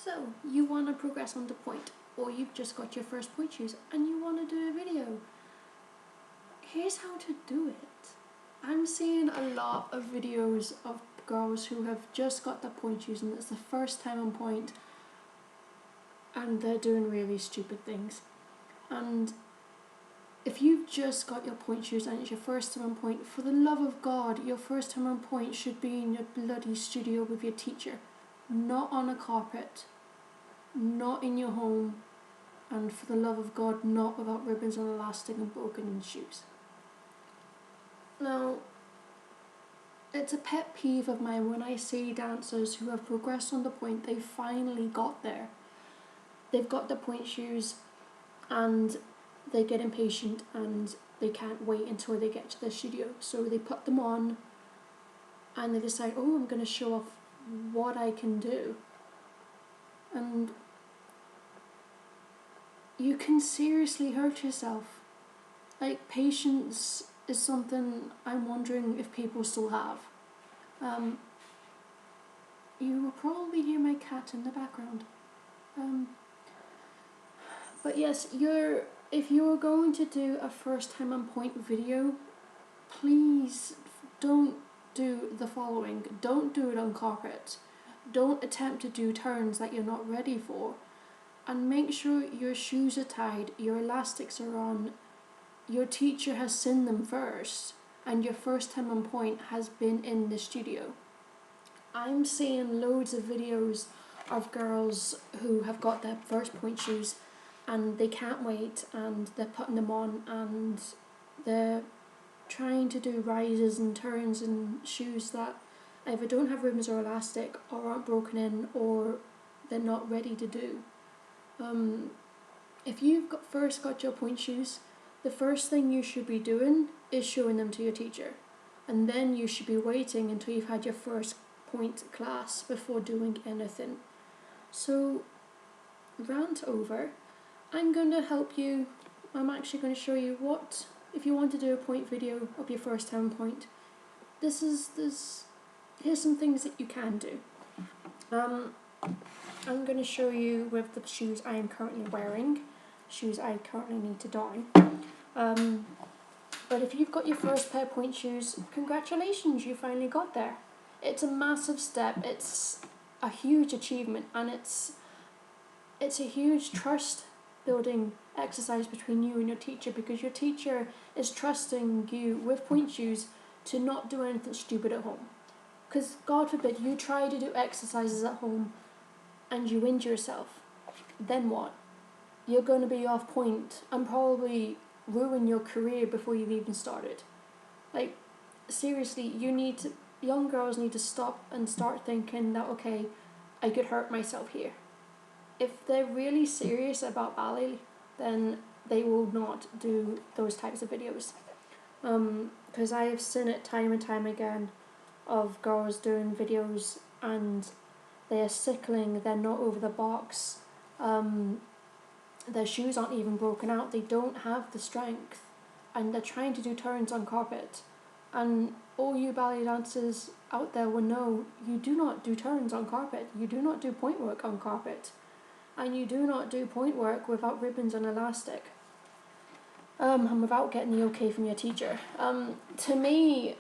So, you want to progress on to point, or you've just got your first point shoes and you want to do a video. Here's how to do it. I'm seeing a lot of videos of girls who have just got their point shoes and it's the first time on point and they're doing really stupid things. And if you've just got your point shoes and it's your first time on point, for the love of God, your first time on point should be in your bloody studio with your teacher, not on a carpet, not in your home, and for the love of God, not without ribbons and elastic and broken in shoes. Now, it's a pet peeve of mine when I see dancers who have progressed on the point, they finally got there. They've got the point shoes and they get impatient and they can't wait until they get to the studio. So they put them on and they decide, oh, I'm going to show off what I can do. And you can seriously hurt yourself. Like, patience is something I'm wondering if people still have. You will probably hear my cat in the background. But yes, if you're going to do a first time on point video, please don't do the following. Don't do it on carpet. Don't attempt to do turns that you're not ready for. And make sure your shoes are tied, your elastics are on, your teacher has seen them first, and your first time on point has been in the studio. I'm seeing loads of videos of girls who have got their first point shoes and they can't wait and they're putting them on and they're trying to do rises and turns in shoes that either don't have ribbons or elastic or aren't broken in or they're not ready to do. If you've first got your point shoes, the first thing you should be doing is showing them to your teacher, and then you should be waiting until you've had your first point class before doing anything. So, rant over. I'm going to help you. I'm actually going to show you what, if you want to do a point video of your first time point, here's some things that you can do. I'm going to show you with the shoes I am currently wearing, shoes I currently need to don. But if you've got your first pair of point shoes, congratulations, you finally got there. It's a massive step, it's a huge achievement, and it's a huge trust building exercise between you and your teacher, because your teacher is trusting you with point shoes to not do anything stupid at home. Because God forbid you try to do exercises at home and you injure yourself, then what? You're going to be off point and probably ruin your career before you've even started. Like, seriously, young girls need to stop and start thinking that, okay, I could hurt myself here. If they're really serious about ballet, then they will not do those types of videos. Because I have seen it time and time again of girls doing videos and they are sickling, they're not over the box, their shoes aren't even broken out, they don't have the strength, and they're trying to do turns on carpet. And all you ballet dancers out there will know, you do not do turns on carpet, you do not do point work on carpet, and you do not do point work without ribbons and elastic, and without getting the okay from your teacher. To me,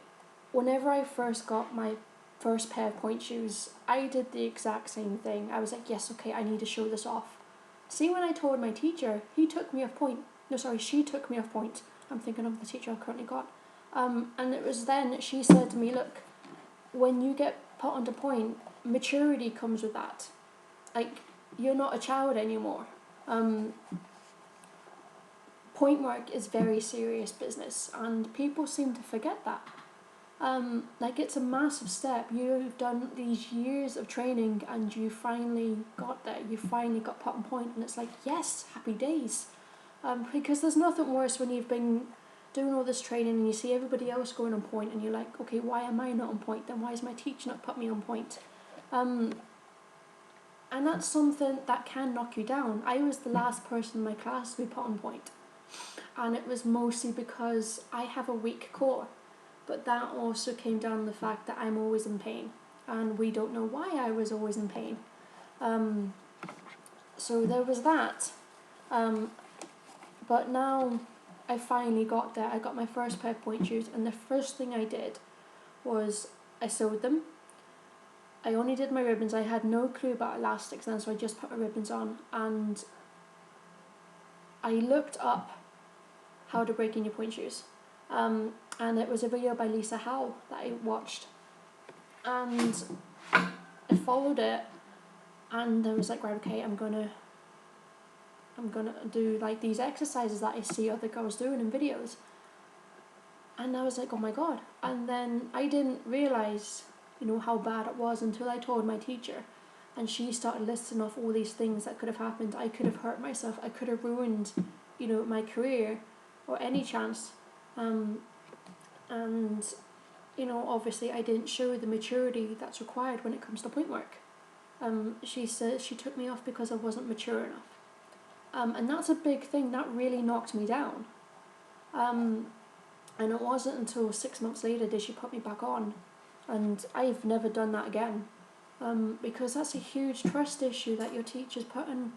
whenever I first got my first pair of point shoes, I did the exact same thing. I was like, yes, okay, I need to show this off. See, when I told my teacher, she took me off point. I'm thinking of the teacher I currently got. And it was then she said to me, look, when you get put onto point, maturity comes with that. Like, you're not a child anymore. Point work is very serious business, and people seem to forget that. Like, it's a massive step. You've done these years of training and you finally got there. You finally got put on point, and it's like, yes, happy days. Because there's nothing worse when you've been doing all this training and you see everybody else going on point and you're like, okay, why am I not on point? Then why is my teacher not put me on point? And that's something that can knock you down. I was the last person in my class to be put on point. And it was mostly because I have a weak core. But that also came down to the fact that I'm always in pain. And we don't know why I was always in pain. so there was that. But now I finally got there. I got my first pair of pointe shoes, and the first thing I did was I sewed them. I only did my ribbons. I had no clue about elastics then, so I just put my ribbons on, and I looked up how to break in your pointe shoes. And it was a video by Lisa Howe that I watched, and I followed it, and I was like, right, okay, I'm gonna do like these exercises that I see other girls doing in videos. And I was like, oh my god. And then I didn't realise, how bad it was until I told my teacher, and she started listing off all these things that could have happened. I could have hurt myself, I could have ruined, my career or any chance. And obviously I didn't show the maturity that's required when it comes to pointe work. She said she took me off because I wasn't mature enough. And that's a big thing that really knocked me down. And it wasn't until 6 months later did she put me back on, and I've never done that again. Because that's a huge trust issue that your teacher's putting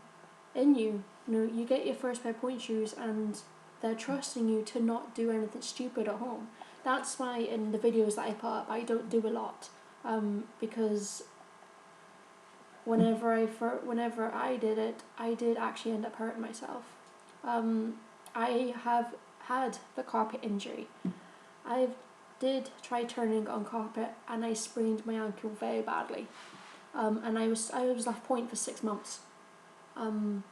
in you. You get your first pair of pointe shoes and they're trusting you to not do anything stupid at home. That's why in the videos that I put up, I don't do a lot, because whenever I did it, I did actually end up hurting myself. I have had the carpet injury. I did try turning on carpet and I sprained my ankle very badly. And I was left pointe for 6 months. And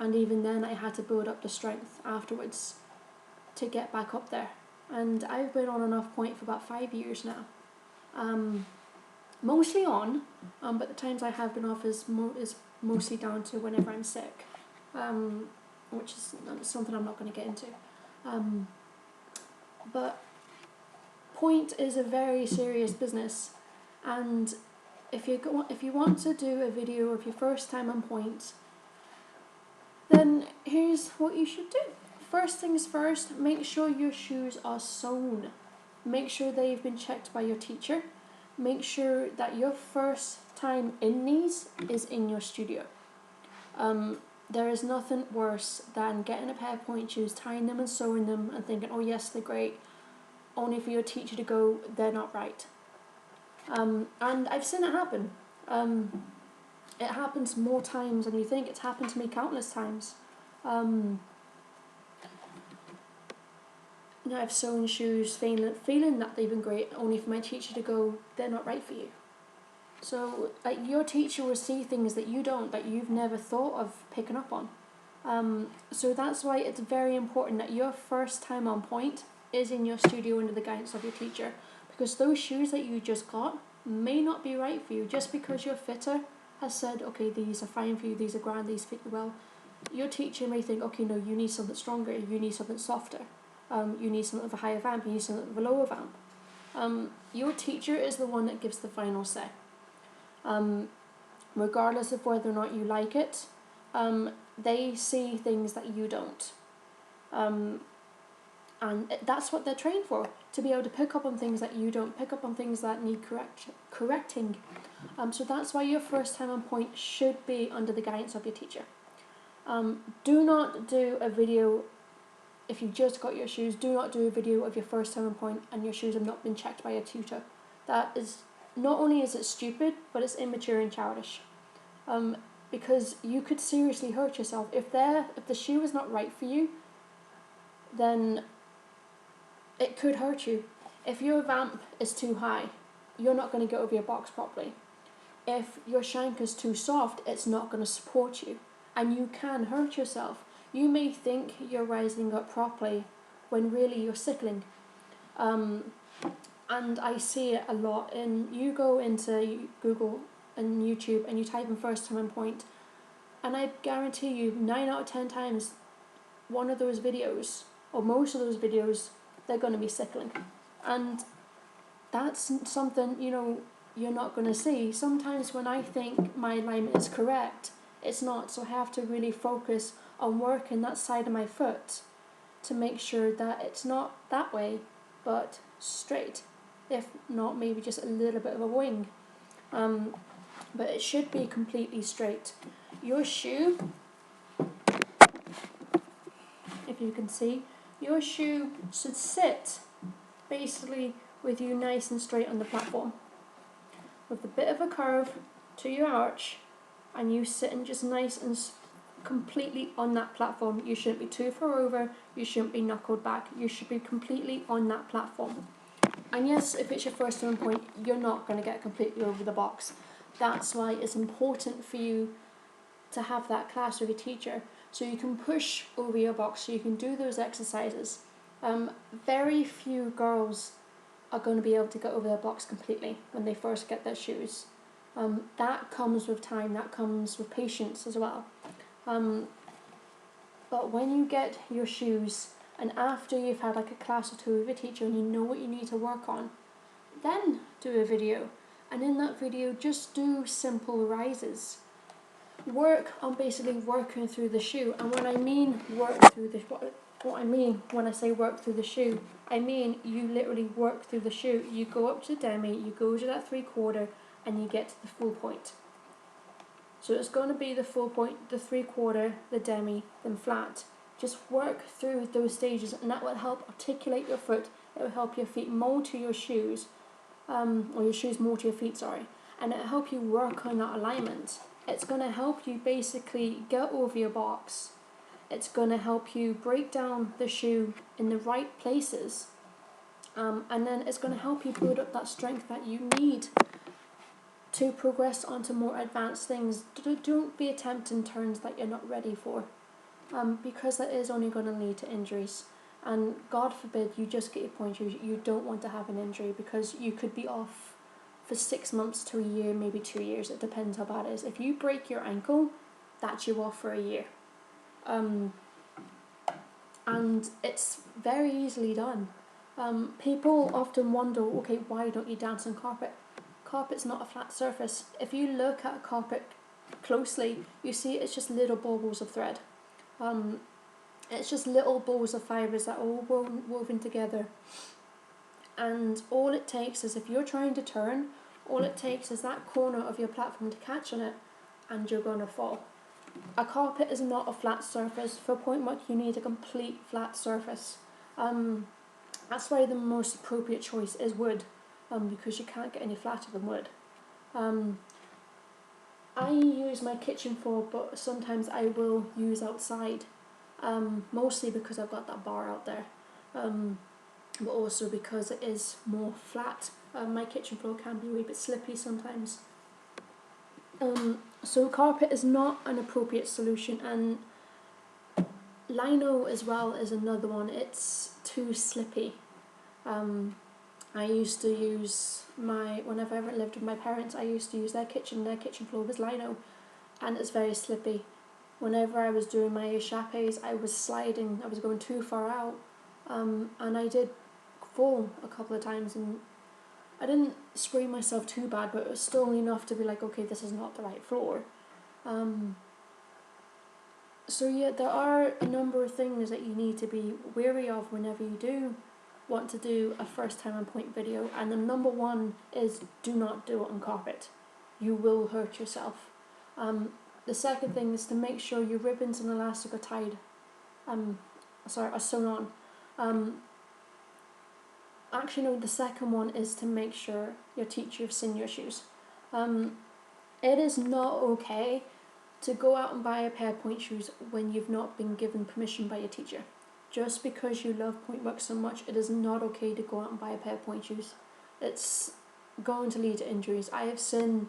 even then I had to build up the strength afterwards to get back up there. And I've been on and off pointe for about 5 years now. Mostly on, but the times I have been off is mostly down to whenever I'm sick, which is something I'm not going to get into. But pointe is a very serious business, and if you want to do a video of your first time on pointe, then here's what you should do. First things first, make sure your shoes are sewn. Make sure they've been checked by your teacher. Make sure that your first time in these is in your studio. There is nothing worse than getting a pair of pointe shoes, tying them and sewing them and thinking, oh yes, they're great, only for your teacher to go, they're not right. And I've seen it happen. It happens more times than you think. It's happened to me countless times. I've sewn shoes feeling that they've been great, only for my teacher to go, they're not right for you. So your teacher will see things that you don't, that you've never thought of picking up on. So that's why it's very important that your first time on pointe is in your studio under the guidance of your teacher, because those shoes that you just got may not be right for you. Just because your fitter has said, okay, these are fine for you, these are grand, these fit you well, your teacher may think, okay, no, you need something stronger, you need something softer, you need something with a higher vamp, you need something with a lower vamp. Your teacher is the one that gives the final say. Regardless of whether or not you like it, they see things that you don't. And that's what they're trained for, to be able to pick up on things that you don't, pick up on things that need correcting. So that's why your first time on pointe should be under the guidance of your teacher. Do not do a video, if you just got your shoes, do not do a video of your first time on pointe and your shoes have not been checked by a tutor. That is, not only is it stupid, but it's immature and childish. Because you could seriously hurt yourself. If the shoe is not right for you, then it could hurt you. If your vamp is too high, you're not going to get over your box properly. If your shank is too soft, it's not going to support you, and you can hurt yourself. You may think you're rising up properly when really you're sickling. And I see it a lot. You go into Google and YouTube and you type in first time on pointe, and I guarantee you 9 out of 10 times one of those videos, or most of those videos, they're going to be sickling. And that's something, you're not going to see. Sometimes when I think my alignment is correct, it's not. So I have to really focus on working that side of my foot to make sure that it's not that way, but straight. If not, maybe just a little bit of a wing. But it should be completely straight. your shoe, if you can see, your shoe should sit basically with you nice and straight on the platform, with a bit of a curve to your arch, and you sitting just nice and completely on that platform. You shouldn't be too far over, you shouldn't be knuckled back, you should be completely on that platform. And yes, if it's your first time on pointe, you're not going to get completely over the box. That's why it's important for you to have that class with your teacher, so you can push over your box, so you can do those exercises. Very few girls are going to be able to get over their blocks completely when they first get their shoes. That comes with time, that comes with patience as well. But when you get your shoes, and after you've had like a class or two with a teacher and you know what you need to work on, then do a video. And in that video, just do simple rises. Work on basically working through the shoe. And when I mean work through the, what I mean when I say work through the shoe, I mean you literally work through the shoe. You go up to demi, you go to that 3/4, and you get to the full point. So it's going to be the full point, the 3/4, the demi, then flat. Just work through those stages, and that will help articulate your foot. It will help your feet mold to your shoes, or your shoes mold to your feet, sorry. And it will help you work on that alignment. It's going to help you basically get over your box. It's going to help you break down the shoe in the right places. And then it's going to help you build up that strength that you need to progress onto more advanced things. Don't be attempting turns that you're not ready for, because that is only going to lead to injuries. And God forbid you just get your pointe shoes. You don't want to have an injury, because you could be off for 6 months to a year, maybe 2 years. It depends how bad it is. If you break your ankle, that's you off for a year. And it's very easily done. People often wonder, okay, why don't you dance on carpet? Carpet's not a flat surface. If you look at a carpet closely, you see it's just little baubles of thread. It's just little balls of fibres that are all woven together. And all it takes is, if you're trying to turn, all it takes is that corner of your platform to catch on it, and you're going to fall. A carpet is not a flat surface. For pointe work, you need a complete flat surface. That's why the most appropriate choice is wood, because you can't get any flatter than wood. I use my kitchen floor, but sometimes I will use outside, mostly because I've got that bar out there, but also because it is more flat. My kitchen floor can be a wee bit slippy sometimes. So carpet is not an appropriate solution, and lino as well is another one. It's too slippy. I used to use whenever I ever lived with my parents, I used to use their kitchen floor was lino, and it's very slippy. Whenever I was doing my échappés, I was sliding, I was going too far out, and I did fall a couple of times, and I didn't sprain myself too bad, but it was still enough to be like, okay, this is not the right floor. So yeah, there are a number of things that you need to be wary of whenever you do want to do a first time on pointe video, and the number one is, do not do it on carpet. You will hurt yourself. The second thing is to make sure your ribbons and elastic are tied, are sewn on. Actually no, the second one is to make sure your teacher has seen your shoes. It is not okay to go out and buy a pair of pointe shoes when you've not been given permission by your teacher. Just because you love pointe work so much, it is not okay to go out and buy a pair of pointe shoes. It's going to lead to injuries. I have seen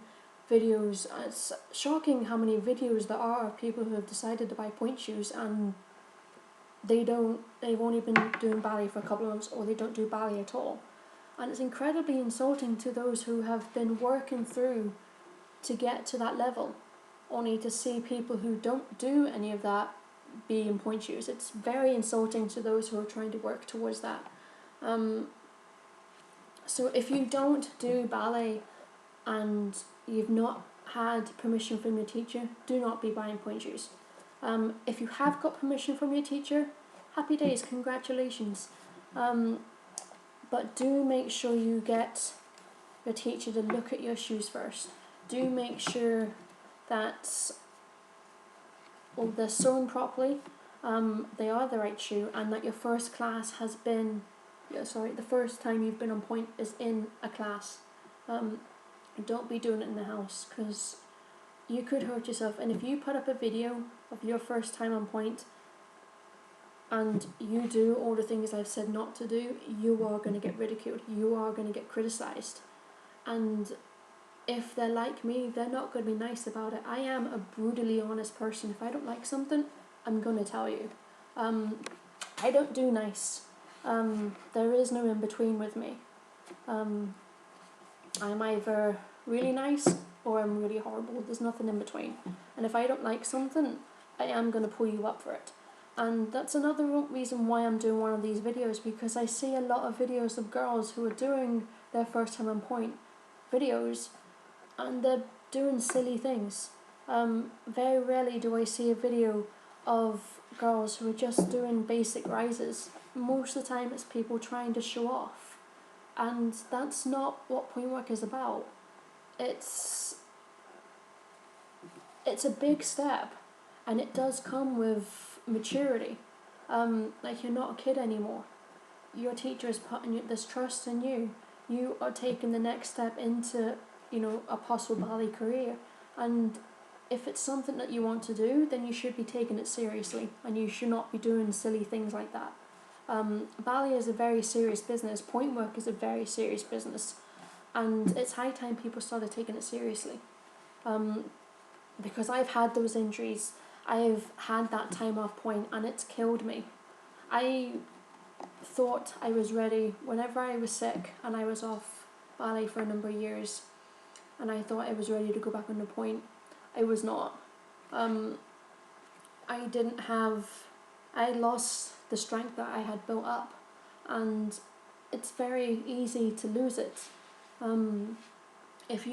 videos, it's shocking how many videos there are of people who have decided to buy pointe shoes and they've only been doing ballet for a couple of months, or they don't do ballet at all. And it's incredibly insulting to those who have been working through to get to that level, only to see people who don't do any of that be in pointe shoes. It's very insulting to those who are trying to work towards that. So if you don't do ballet and you've not had permission from your teacher, do not be buying pointe shoes. If you have got permission from your teacher, happy days, congratulations. But do make sure you get your teacher to look at your shoes first. Do make sure that or they're sewn properly, they are the right shoe, and that your first class has been, the first time you've been on point is in a class. Don't be doing it in the house, because you could hurt yourself. And if you put up a video of your first time on point and you do all the things I've said not to do, you are going to get ridiculed, you are going to get criticised. And if they're like me, they're not going to be nice about it. I am a brutally honest person. If I don't like something, I'm going to tell you. I don't do nice. There is no in between with me. I'm either really nice or I'm really horrible. There's nothing in between. And if I don't like something, I am going to pull you up for it. And that's another reason why I'm doing one of these videos, because I see a lot of videos of girls who are doing their first time on point videos, and they're doing silly things. Very rarely do I see a video of girls who are just doing basic rises. Most of the time it's people trying to show off, and that's not what point work is about. It's a big step, and it does come with maturity. Like, you're not a kid anymore. Your teacher is putting this trust in you. You are taking the next step into, a possible ballet career. And if it's something that you want to do, then you should be taking it seriously, and you should not be doing silly things like that. Ballet is a very serious business. Point work is a very serious business, and it's high time people started taking it seriously. Because I've had those injuries, I've had that time off point, and it's killed me. I thought I was ready whenever I was sick and I was off ballet for a number of years, and I thought I was ready to go back on the point. I was not. I lost the strength that I had built up, and it's very easy to lose it. If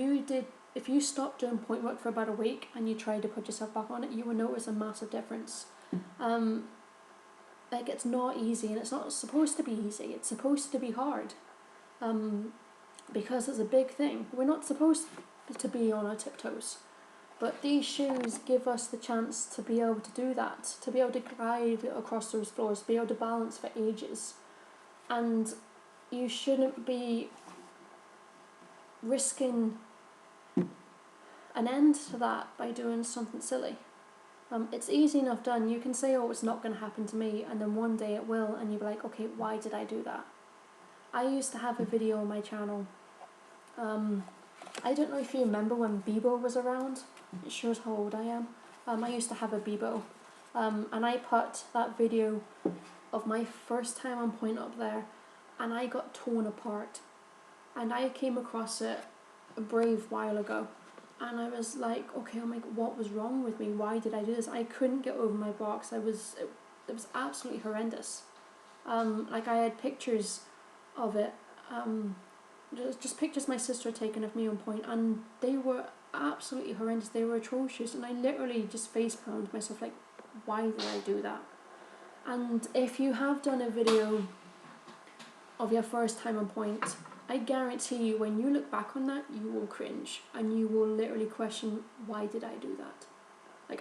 you stopped doing point work for about a week and you tried to put yourself back on it, you will notice a massive difference. It's not easy, and it's not supposed to be easy. It's supposed to be hard, because it's a big thing. We're not supposed to be on our tiptoes, but these shoes give us the chance to be able to do that, to be able to glide across those floors, to be able to balance for ages. And you shouldn't be risking an end to that by doing something silly. It's easy enough done. You can say, oh, it's not going to happen to me, and then one day it will, and you'll be like, okay, why did I do that? I used to have a video on my channel. I don't know if you remember when Bebo was around. It shows how old I am. I used to have a Bebo, and I put that video of my first time on point up there, and I got torn apart. And I came across it a brave while ago, and I was like, okay, what was wrong with me? Why did I do this? I couldn't get over my box. It was absolutely horrendous. I had pictures of it, just pictures my sister had taken of me on point, and they were absolutely horrendous. They were atrocious, and I literally just face palmed myself, like, why did I do that? And if you have done a video of your first time on point, I guarantee you, when you look back on that, you will cringe, and you will literally question, why did I do that?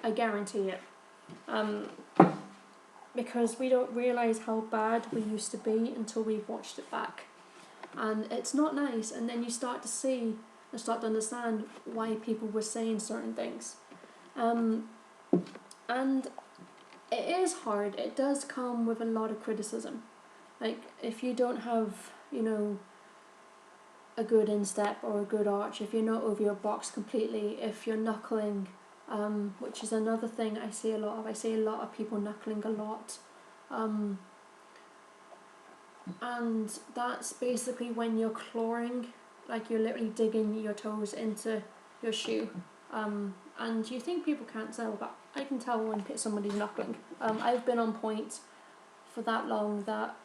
I guarantee it. Because we don't realise how bad we used to be until we've watched it back. And it's not nice, and then you start to see and start to understand why people were saying certain things. And it is hard. It does come with a lot of criticism. If you don't have, a good instep or a good arch, if you're not over your box completely, if you're knuckling, which is another thing I see a lot of. I see a lot of people knuckling a lot. And that's basically when you're clawing, you're literally digging your toes into your shoe. And you think people can't tell, but I can tell when somebody's knuckling. I've been on point for that long that,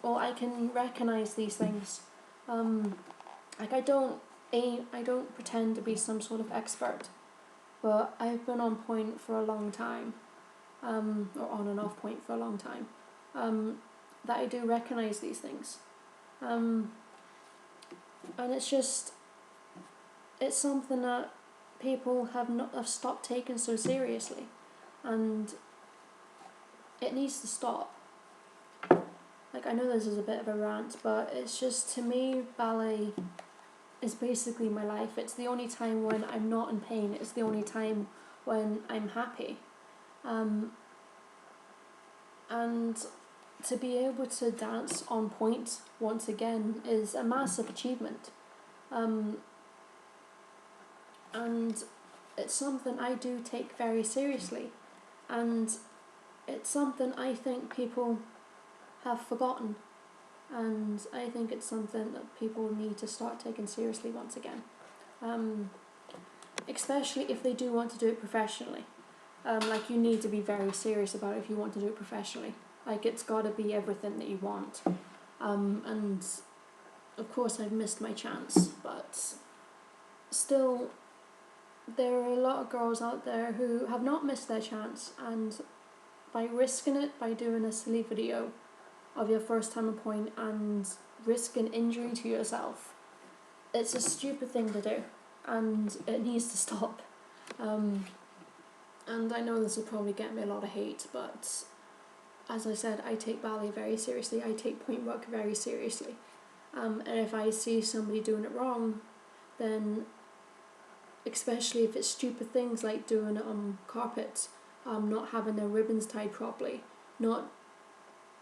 I can recognise these things. I don't pretend to be some sort of expert, but I've been on point for a long time, or on and off point for a long time, that I do recognise these things. And it's something that people have stopped taking so seriously. and it needs to stop. Like, I know this is a bit of a rant, but it's just, to me, ballet is basically my life. It's the only time when I'm not in pain. It's the only time when I'm happy. And to be able to dance on point once again is a massive achievement. And it's something I do take very seriously. And it's something I think people have forgotten. And I think it's something that people need to start taking seriously once again. Especially if they do want to do it professionally. Like, you need to be very serious about it if you want to do it professionally. Like, it's got to be everything that you want. And of course I've missed my chance, but still there are a lot of girls out there who have not missed their chance, and by risking it, by doing a silly video of your first time on pointe and risking injury to yourself, it's a stupid thing to do, and it needs to stop. And I know this will probably get me a lot of hate, but as I said, I take ballet very seriously. I take pointe work very seriously. And if I see somebody doing it wrong, then, especially if it's stupid things like doing it on carpet, not having their ribbons tied properly, not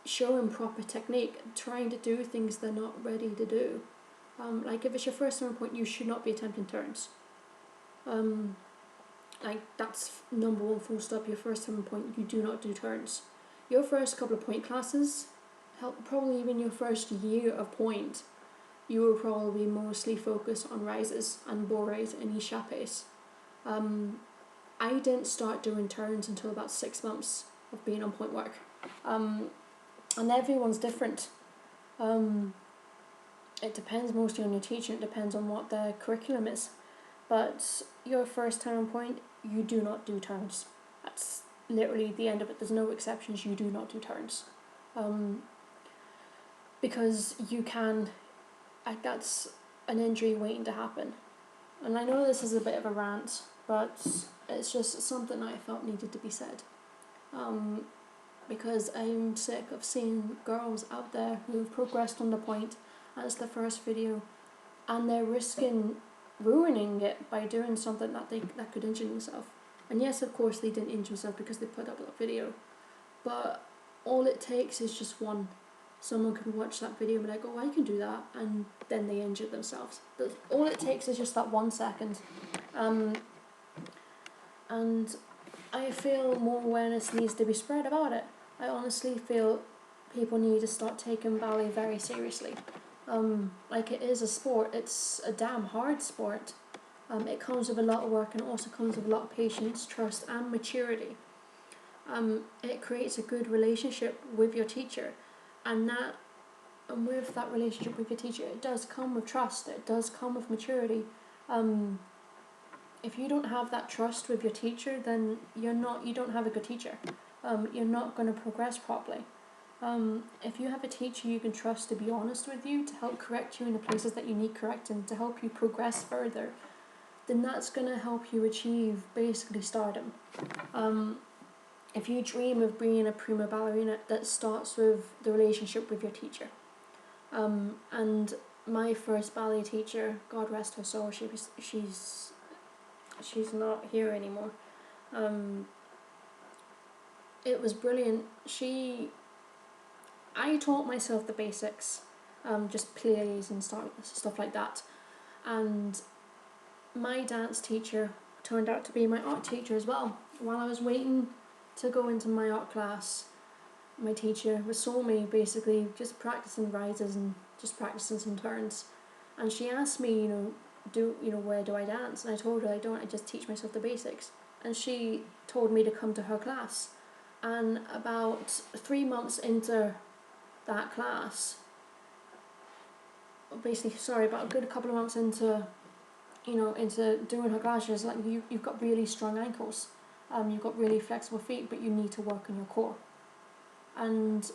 showing proper technique, trying to do things they're not ready to do. Like, if it's your first time on pointe, you should not be attempting turns. Like, that's number one, full stop. Your first time on pointe, you do not do turns. Your first couple of pointe classes, probably even your first year of pointe, you will probably mostly focus on rises and bourrées and échappées. I didn't start doing turns until about 6 months of being on pointe work. And everyone's different. It depends mostly on your teacher. It depends on what their curriculum is. But your first time on pointe, you do not do turns. That's literally the end of it. There's no exceptions. You do not do turns. Because you can, that's an injury waiting to happen. And I know this is a bit of a rant, but it's just something I felt needed to be said. Because I'm sick of seeing girls out there who've progressed on the pointe, and it's the first video, and they're risking ruining it by doing something that could injure themselves. And yes, of course they didn't injure themselves because they put up that video, but all it takes is just one. Someone can watch that video and be like, oh, I can do that, and then they injure themselves. All it takes is just that 1 second. And I feel more awareness needs to be spread about it. I honestly feel people need to start taking ballet very seriously. Like, it is a sport. It's a damn hard sport. It comes with a lot of work, and it also comes with a lot of patience, trust, and maturity. It creates a good relationship with your teacher, and with that relationship with your teacher, it does come with trust. It does come with maturity. If you don't have that trust with your teacher, then you don't have a good teacher. You're not going to progress properly. If you have a teacher you can trust to be honest with you, to help correct you in the places that you need correcting, to help you progress further, then that's going to help you achieve basically stardom. If you dream of being a prima ballerina, that starts with the relationship with your teacher. And my first ballet teacher, God rest her soul, she's not here anymore. It was brilliant. I taught myself the basics, just pliés and stuff like that. And my dance teacher turned out to be my art teacher as well. While I was waiting to go into my art class, my teacher saw me basically just practicing rises and just practicing some turns. And she asked me, where do I dance? And I told her I just teach myself the basics. And she told me to come to her class. And about 3 months into that class, about a good couple of months into doing her class, she was like, you've got really strong ankles, you've got really flexible feet, but you need to work on your core. And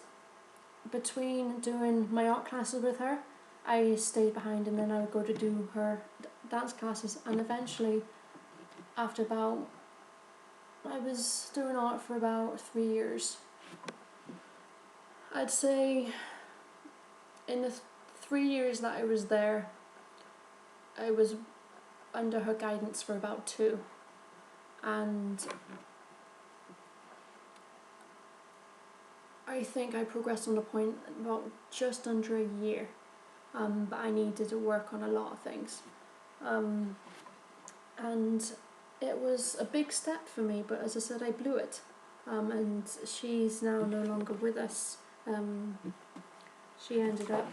between doing my art classes with her, I stayed behind, and then I would go to do her dance classes, and eventually, after about I was doing art for about 3 years. I'd say in the 3 years that I was there, I was under her guidance for about 2, and I think I progressed on the point about just under a year, but I needed to work on a lot of things, and it was a big step for me, but as I said, I blew it, and she's now no longer with us. She ended up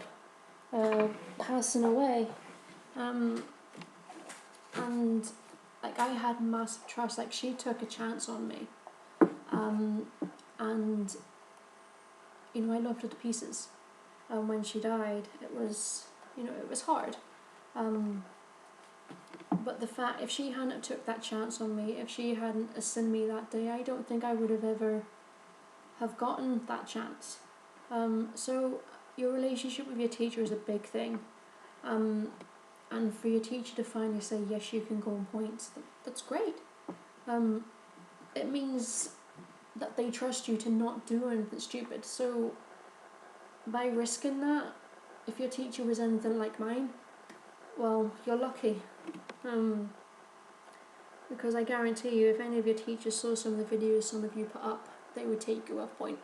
passing away, and like I had massive trust. Like she took a chance on me, and you know I loved her to pieces. And when she died, it was it was hard. But the fact, if she hadn't took that chance on me, if she hadn't seen me that day, I don't think I would have ever have gotten that chance. So your relationship with your teacher is a big thing. And for your teacher to finally say, yes, you can go on points, that's great. It means that they trust you to not do anything stupid. So by risking that, if your teacher was anything like mine, well, you're lucky. Because I guarantee you, if any of your teachers saw some of the videos some of you put up, they would take you off point.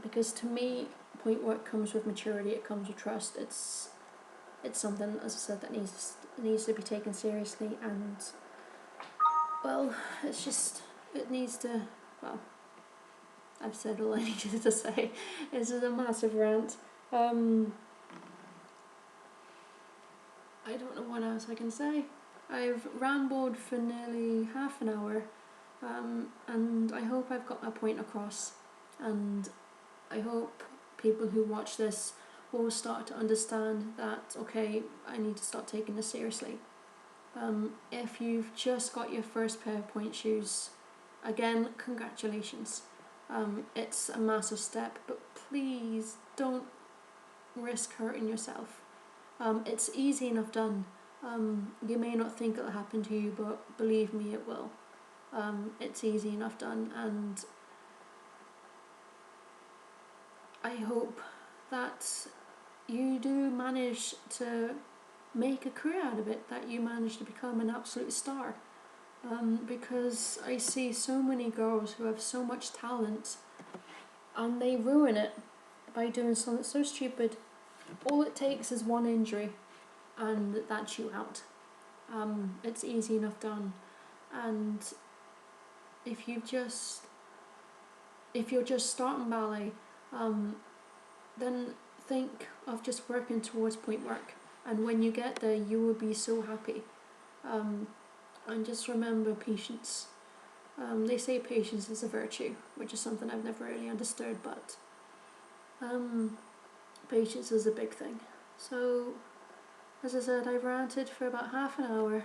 Because to me, point work comes with maturity, it comes with trust. It's something, as I said, that needs to be taken seriously, and well, it's just, it needs to, well, I've said all I needed to say. This is a massive rant. I don't know what else I can say. I've rambled for nearly half an hour, and I hope I've got my point across, and I hope people who watch this will start to understand that, okay, I need to start taking this seriously. If you've just got your first pair of point shoes, again, congratulations. It's a massive step, but please don't risk hurting yourself. It's easy enough done. You may not think it'll happen to you, but believe me, it will. It's easy enough done, and I hope that you do manage to make a career out of it, that you manage to become an absolute star. Because I see so many girls who have so much talent and they ruin it by doing something so stupid. All it takes is one injury and that's you out. It's easy enough done. And if you're just starting ballet, then think of just working towards point work, and when you get there you will be so happy. And just remember patience. They say patience is a virtue, which is something I've never really understood, but patience is a big thing. So, as I said, I've ranted for about half an hour.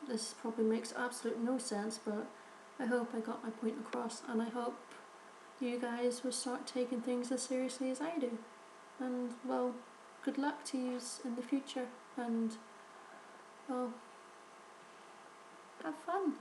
This probably makes absolute no sense, but I hope I got my point across, and I hope you guys will start taking things as seriously as I do. And, well, good luck to you in the future, and, well, have fun.